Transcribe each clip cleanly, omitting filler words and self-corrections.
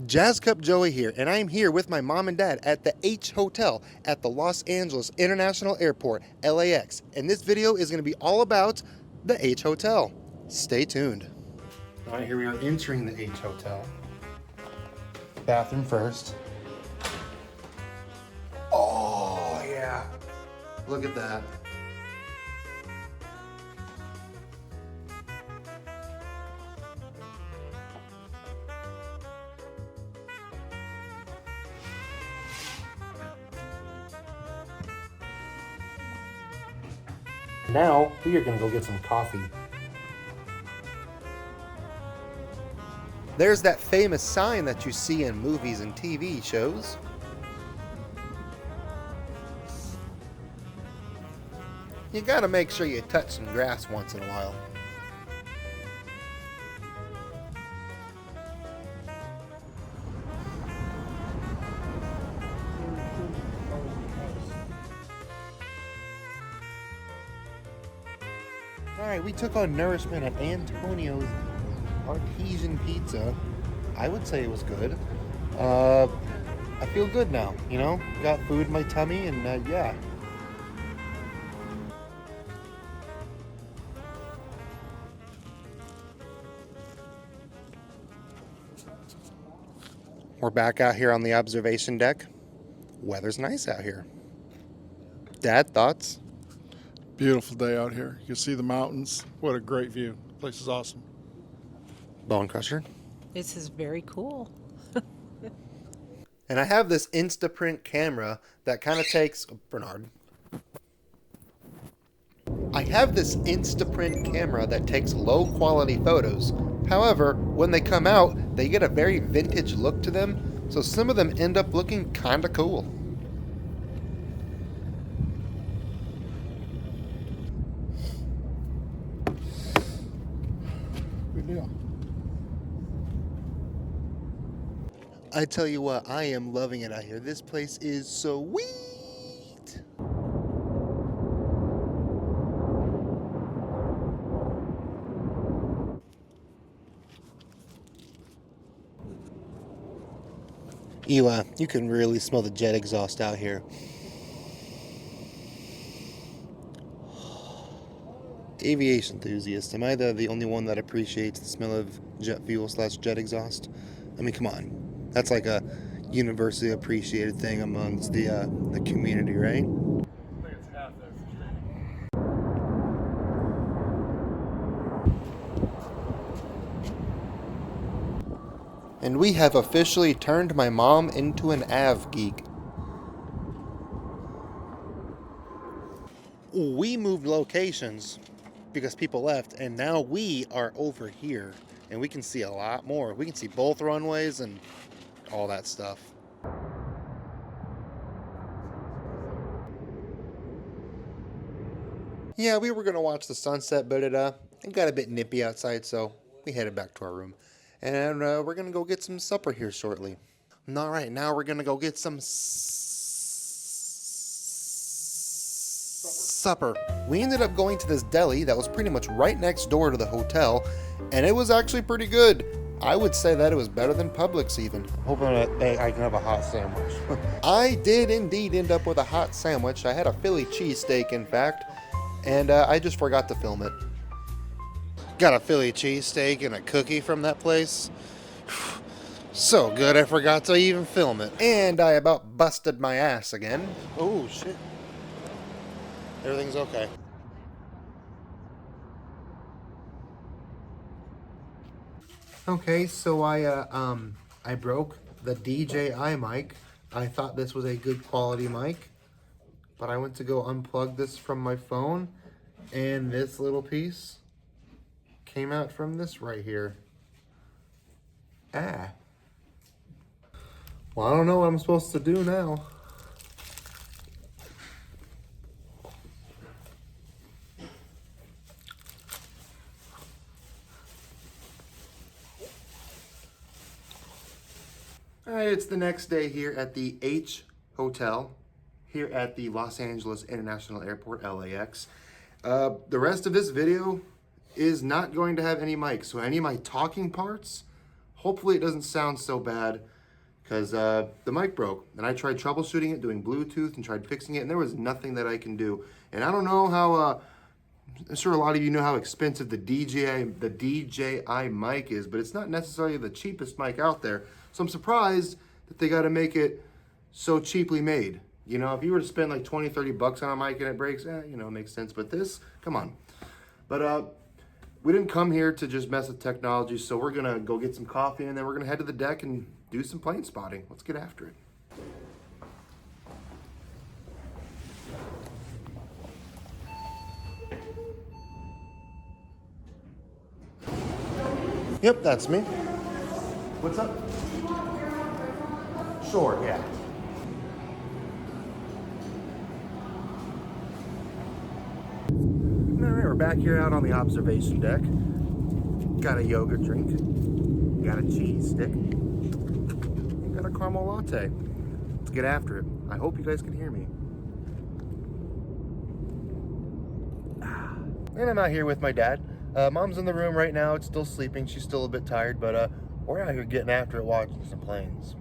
Jazz Cup Joey here, and I'm here with my mom and dad at the H Hotel at the Los Angeles International Airport, LAX. And this video is going to be all about the H Hotel. Stay tuned. All right, here we are entering the H Hotel. Bathroom first. Oh, yeah. Look at that. Now, we are going to go get some coffee. There's that famous sign that you see in movies and TV shows. You gotta make sure you touch some grass once in a while. Alright, we took on nourishment at Antonio's Artesian Pizza. I would say it was good. I feel good now, you know? Got food in my tummy and yeah. We're back out here on the observation deck. Weather's nice out here. Dad, thoughts? Beautiful day out here. You can see the mountains. What a great view. The place is awesome. Bone Crusher. This is very cool. And I have this Instaprint camera that kind of takes... Oh, Bernard. I have this Instaprint camera that takes low quality photos. However, when they come out, they get a very vintage look to them, so some of them end up looking kinda cool. Good deal. I tell you what, I am loving it out here. This place is sweet. Eli, you can really smell the jet exhaust out here. Aviation enthusiast, am I the only one that appreciates the smell of jet fuel / jet exhaust? I mean, come on. That's like a universally appreciated thing amongst the community, right? I think it's half that. And we have officially turned my mom into an Av geek. We moved locations because people left, and now we are over here, and we can see a lot more. We can see both runways and all that stuff. Yeah, we were going to watch the sunset, but it got a bit nippy outside, so we headed back to our room. And we're going to go get some supper here shortly. All right, now we're going to go get some supper. We ended up going to this deli that was pretty much right next door to the hotel, and it was actually pretty good. I would say that it was better than Publix even. Hoping that I can have a hot sandwich. I did indeed end up with a hot sandwich. I had a Philly cheesesteak, in fact, and I just forgot to film it. Got a Philly cheesesteak and a cookie from that place. So good I forgot to even film it. And I about busted my ass again. Oh shit. Everything's okay. Okay, so I broke the DJI mic. I thought this was a good quality mic, but I went to go unplug this from my phone, and this little piece came out from this right here. Ah. Well, I don't know what I'm supposed to do now. Alright, it's the next day here at the H Hotel, here at the Los Angeles International Airport, LAX. The rest of this video is not going to have any mics, so any of my talking parts, Hopefully it doesn't sound so bad because the mic broke. And I tried troubleshooting it, doing Bluetooth, and tried fixing it, and there was nothing that I can do. And I don't know how, I'm sure a lot of you know how expensive the DJI mic is, but it's not necessarily the cheapest mic out there. So I'm surprised that they got to make it so cheaply made. You know, if you were to spend like 20, 30 bucks on a mic and it breaks, you know, it makes sense. But this, come on. But we didn't come here to just mess with technology, so we're gonna go get some coffee and then we're gonna head to the deck and do some plane spotting. Let's get after it. Yep, that's me. What's up? Sure, yeah. All right, we're back here out on the observation deck. Got a yogurt drink, got a cheese stick, and got a caramel latte. Let's get after it. I hope you guys can hear me. And I'm out here with my dad. Mom's in the room right now. It's still sleeping. She's still a bit tired, but we're out here getting after it, watching some planes.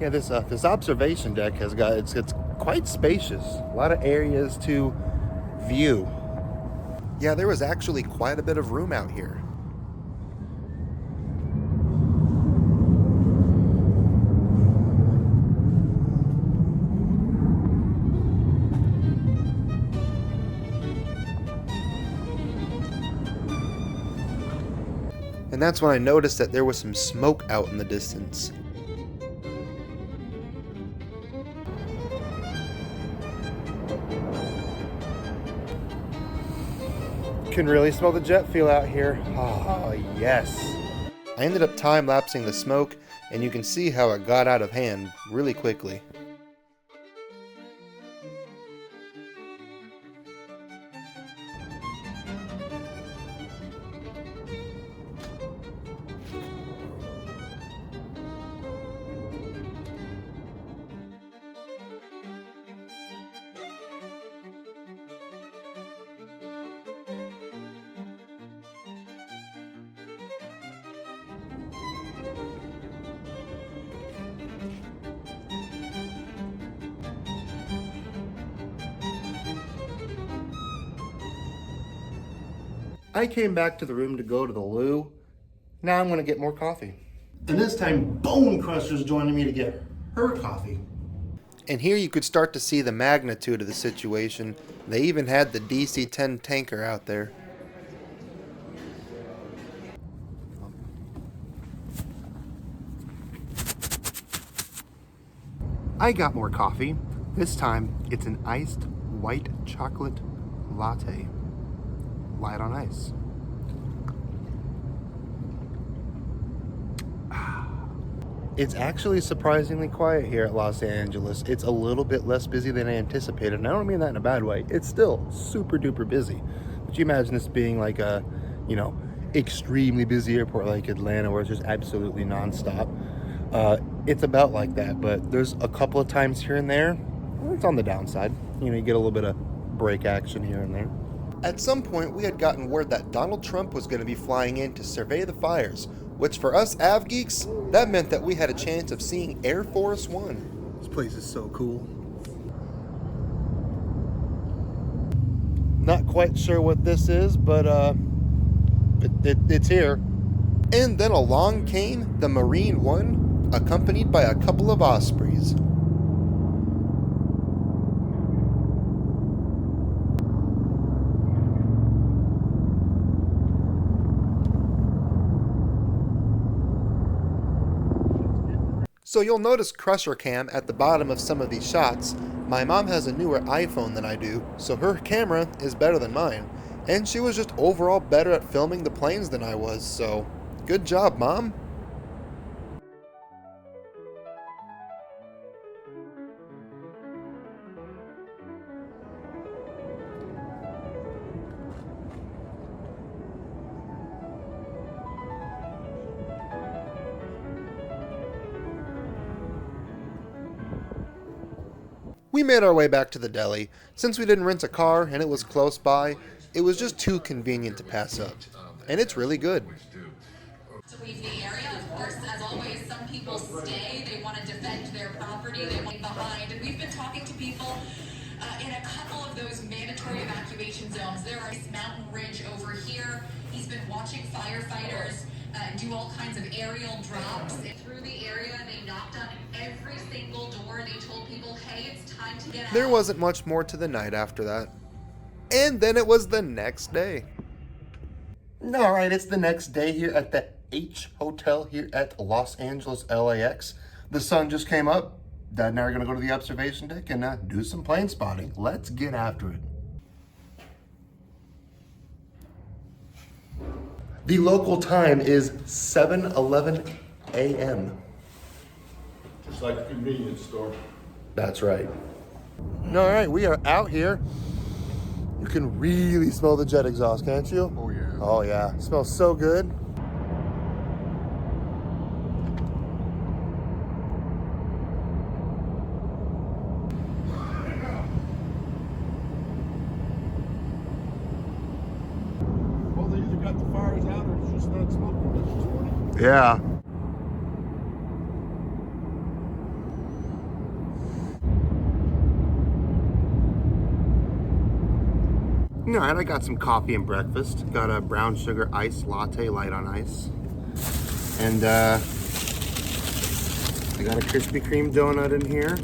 Yeah, this observation deck has got it's quite spacious. A lot of areas to view. Yeah, there was actually quite a bit of room out here. And that's when I noticed that there was some smoke out in the distance. Can really smell the jet fuel out here. Oh, yes. I ended up time-lapsing the smoke, and you can see how it got out of hand really quickly. I came back to the room to go to the loo. Now I'm going to get more coffee. And this time, Bone Crusher's joining me to get her coffee. And here you could start to see the magnitude of the situation. They even had the DC-10 tanker out there. I got more coffee. This time, it's an iced white chocolate latte. Light on ice. It's actually surprisingly quiet here at Los Angeles. It's a little bit less busy than I anticipated. And I don't mean that in a bad way. It's still super duper busy. But you imagine this being like a, you know, extremely busy airport like Atlanta where it's just absolutely nonstop. It's about like that, but there's a couple of times here and there, it's on the downside. You know, you get a little bit of break action here and there. At some point, we had gotten word that Donald Trump was going to be flying in to survey the fires, which for us Av geeks, that meant that we had a chance of seeing Air Force One. This place is so cool. Not quite sure what this is, but it's here. And then along came the Marine One, accompanied by a couple of Ospreys. So you'll notice Crusher Cam at the bottom of some of these shots. My mom has a newer iPhone than I do, so her camera is better than mine. And she was just overall better at filming the planes than I was, so good job, Mom. We made our way back to the deli. Since we didn't rent a car and it was close by, it was just too convenient to pass up. And it's really good. To leave the area, of course, as always, some people stay. They want to defend their property. They want behind. And we've been talking to people in a couple of those mandatory evacuation zones. There are this mountain ridge over here. He's been watching firefighters do all kinds of aerial drops. And through the area, they knocked on every single door. They told people, hey, it's time to get out. There wasn't much more to the night after that. And then it was the next day. Alright, it's the next day here at the H Hotel here at Los Angeles LAX. The sun just came up. Dad and I are going to go to the observation deck and do some plane spotting. Let's get after it. The local time is 7:11 a.m. Just like a convenience store. That's right. Alright, we are out here. You can really smell the jet exhaust, can't you? Oh, yeah. Oh, yeah. It smells so good. Well, they either got the fires out or it's just not smoking much this morning. Yeah. All right, I got some coffee and breakfast. Got a brown sugar iced latte, light on ice. And I got a Krispy Kreme donut in here.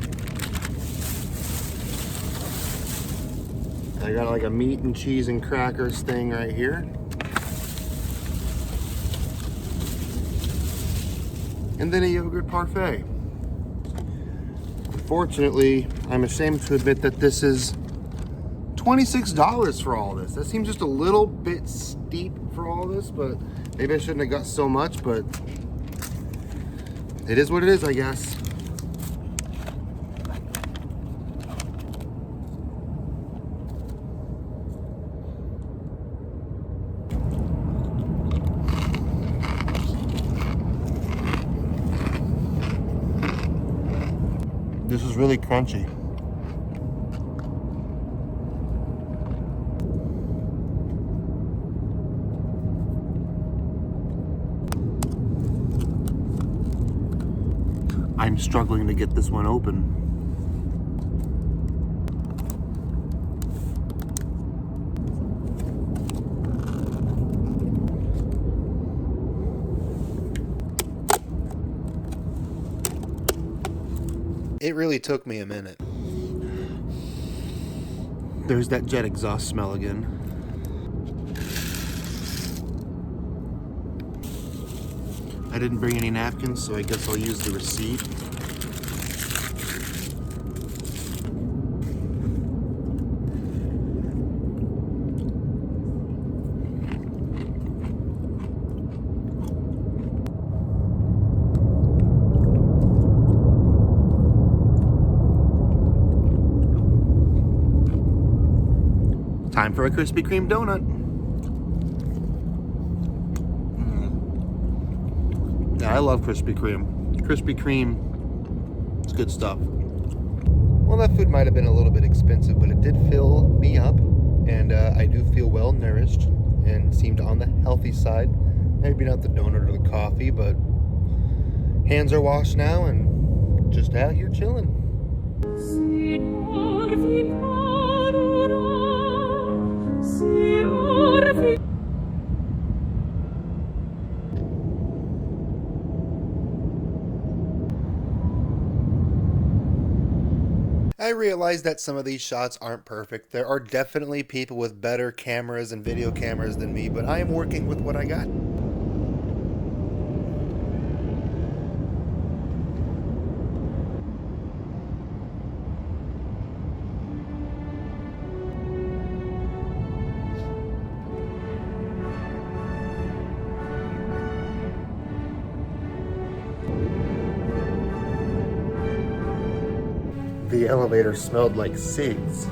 I got like a meat and cheese and crackers thing right here. And then a yogurt parfait. Unfortunately, I'm ashamed to admit that this is $26 for all this. That seems just a little bit steep for all this, but maybe I shouldn't have got so much, but it is what it is, I guess. This is really crunchy. I'm struggling to get this one open. It really took me a minute. There's that jet exhaust smell again. I didn't bring any napkins, so I guess I'll use the receipt. Time for a Krispy Kreme donut. Yeah, I love Krispy Kreme. Krispy Kreme, it's good stuff. Well, that food might have been a little bit expensive, but it did fill me up, and I do feel well nourished and seemed on the healthy side. Maybe not the donut or the coffee, but hands are washed now and just out here chilling. I realize that some of these shots aren't perfect. There are definitely people with better cameras and video cameras than me, but I am working with what I got. The elevator smelled like cigs.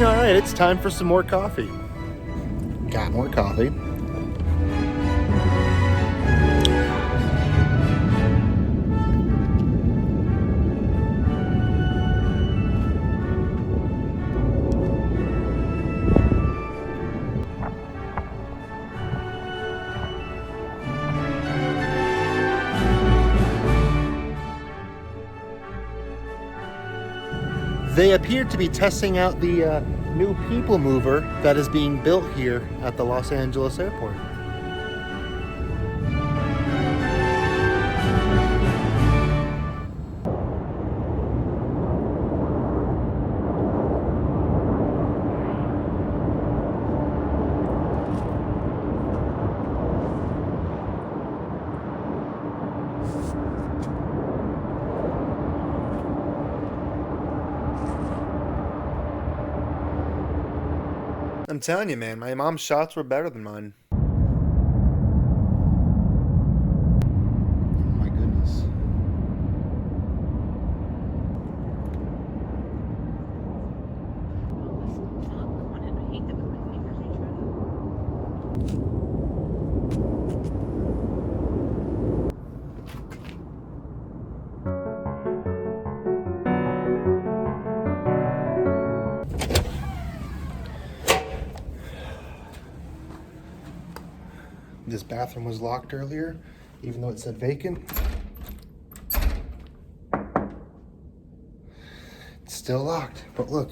All right, it's time for some more coffee. Got more coffee. They appear to be testing out the new people mover that is being built here at the Los Angeles airport. I'm telling you, man, my mom's shots were better than mine. Oh my goodness. This bathroom was locked earlier, even though it said vacant. It's still locked, but look.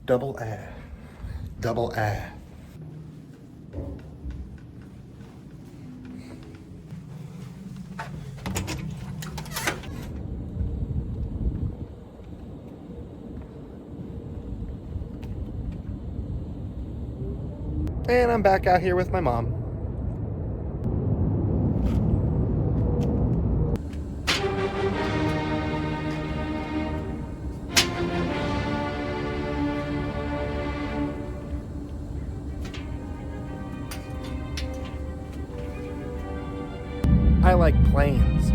Double A. Double A. And I'm back out here with my mom. I like planes.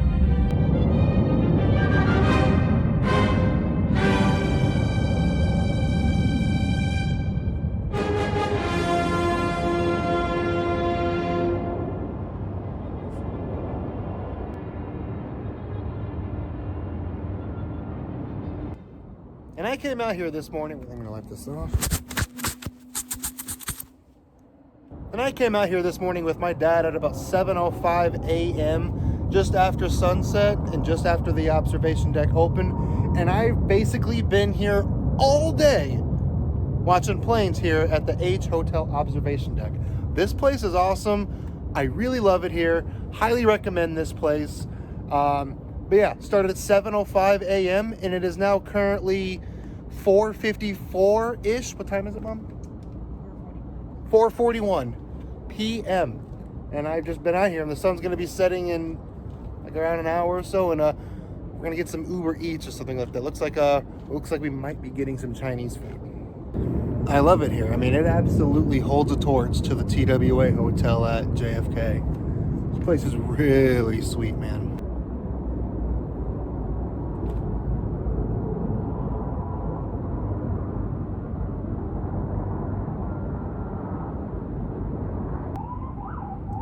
And I came out here this morning. I'm gonna light this off. And I came out here this morning with my dad at about 7:05 a.m., just after sunset and just after the observation deck opened. And I've basically been here all day watching planes here at the H Hotel observation deck. This place is awesome. I really love it here. Highly recommend this place. But yeah, started at 7:05 a.m. and it is now currently 4:54-ish. What time is it, Mom? 4:41 p.m. And I've just been out here, and the sun's going to be setting in like around an hour or so, and we're going to get some Uber Eats or something like that. Looks like we might be getting some Chinese food. I love it here. I mean, it absolutely holds a torch to the TWA Hotel at JFK. This place is really sweet, man.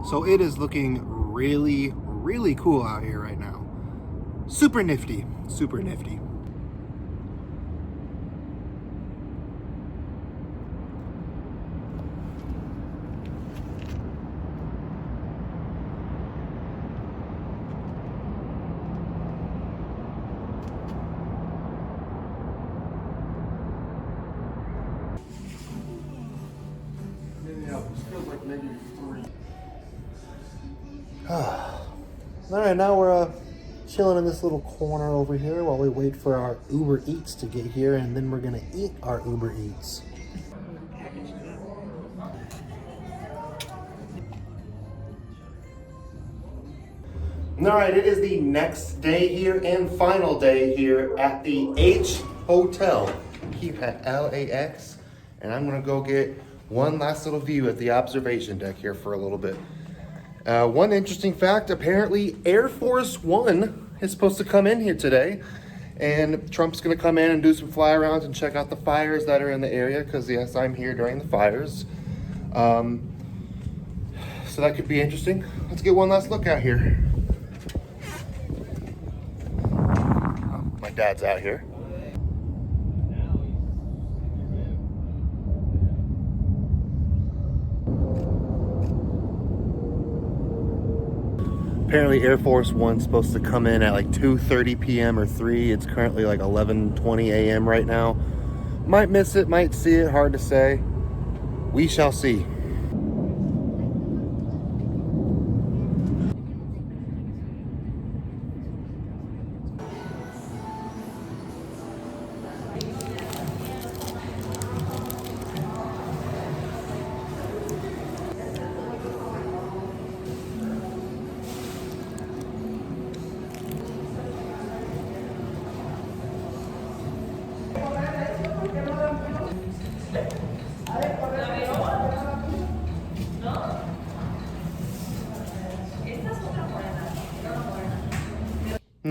So it is looking really, really cool out here right now. Super nifty, super nifty. All right, now we're chilling in this little corner over here while we wait for our Uber Eats to get here, and then we're gonna eat our Uber Eats. All right, it is the next day here and final day here at the H Hotel here at LAX, and I'm gonna go get one last little view at the observation deck here for a little bit. One interesting fact, apparently Air Force One is supposed to come in here today, And Trump's going to come in and do some fly-arounds and check out the fires that are in the area, because yes, I'm here during the fires. So that could be interesting. Let's get one last look out here. Oh, my dad's out here. Apparently Air Force One's supposed to come in at like 2:30 p.m. or 3. It's currently like 11:20 a.m. right now. Might miss it, might see it, hard to say. We shall see.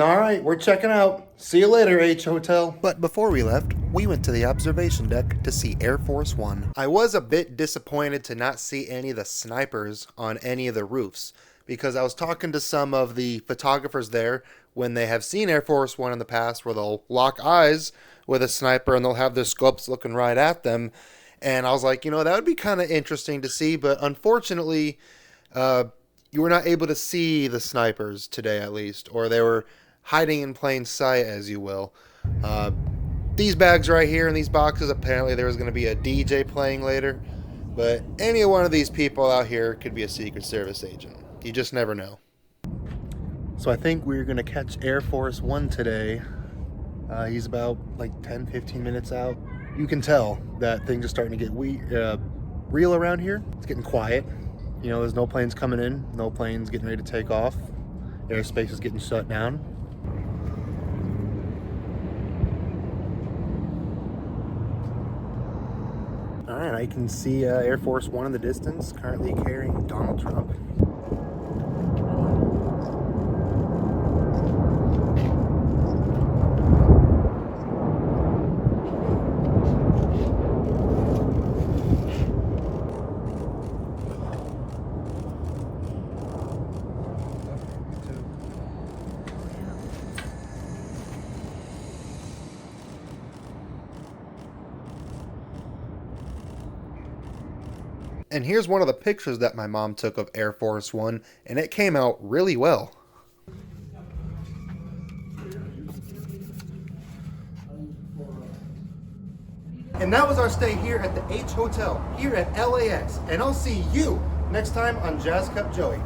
All right, we're checking out. See you later, H Hotel. But before we left, we went to the observation deck to see Air Force One. I was a bit disappointed to not see any of the snipers on any of the roofs, because I was talking to some of the photographers there when they have seen Air Force One in the past, where they'll lock eyes with a sniper and they'll have their scopes looking right at them. And I was like, you know, that would be kind of interesting to see, but unfortunately, you were not able to see the snipers today, at least, or they were hiding in plain sight, as you will. These bags right here in these boxes, apparently there was going to be a DJ playing later, but any one of these people out here could be a Secret Service agent. You just never know. So I think we're going to catch Air Force One today. He's about like 10-15 minutes out. You can tell that things are starting to get real around here. It's getting quiet. You know, there's no planes coming in, no planes getting ready to take off. Airspace is getting shut down. All right, I can see Air Force One in the distance, currently carrying Donald Trump. And here's one of the pictures that my mom took of Air Force One, and it came out really well. And that was our stay here at the H Hotel, here at LAX. And I'll see you next time on Jazz Cup Joey.